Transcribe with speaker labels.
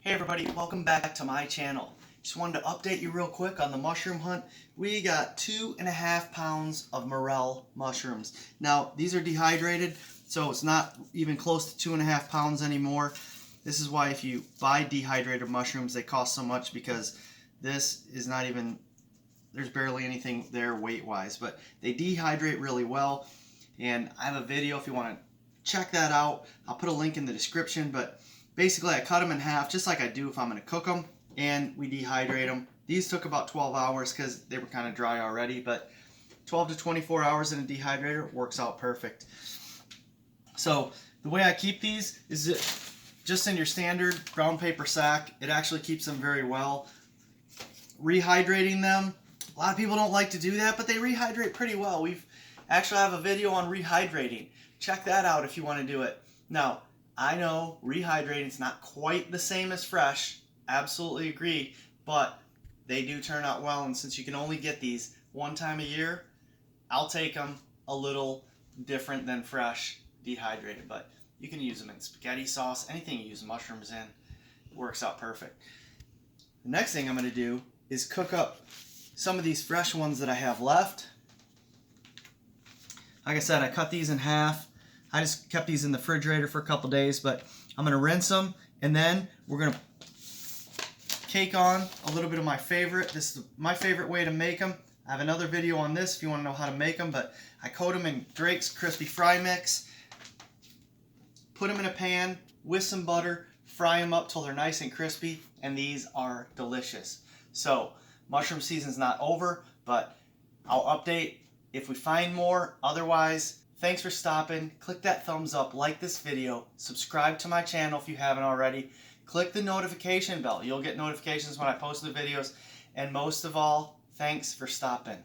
Speaker 1: Hey everybody, welcome back to my channel. Just wanted to update you real quick on the mushroom hunt. We got 2.5 pounds of Morel mushrooms. Now these are dehydrated, so it's not even close to 2.5 pounds anymore. This is why if you buy dehydrated mushrooms they cost so much, because this is not even, there's barely anything there weight wise, but they dehydrate really well. And I have a video if you want to check that out. I'll put a link in the description, but basically I cut them in half just like I do if I'm going to cook them, and we dehydrate them. These took about 12 hours because they were kind of dry already, but 12 to 24 hours in a dehydrator works out perfect. So the way I keep these is just in your standard brown paper sack. It actually keeps them very well. Rehydrating them, a lot of people don't like to do that, but they rehydrate pretty well. We've actually have a video on rehydrating. Check that out if you want to do it. Now, I know rehydrating is not quite the same as fresh, absolutely agree, but they do turn out well, and since you can only get these one time a year, I'll take them a little different than fresh dehydrated, but you can use them in spaghetti sauce, anything you use mushrooms in, it works out perfect. The next thing I'm going to do is cook up some of these fresh ones that I have left. Like I said, I cut these in half. I just kept these in the refrigerator for a couple days, but I'm going to rinse them, and then we're going to cake on a little bit of my favorite. This is my favorite way to make them. I have another video on this if you want to know how to make them, but I coat them in Drake's Crispy Fry Mix, put them in a pan with some butter, fry them up till they're nice and crispy, and these are delicious. So, mushroom season's not over, but I'll update if we find more. Otherwise, thanks for stopping. Click that thumbs up, like this video, subscribe to my channel if you haven't already. Click the notification bell. You'll get notifications when I post the videos. And most of all, thanks for stopping.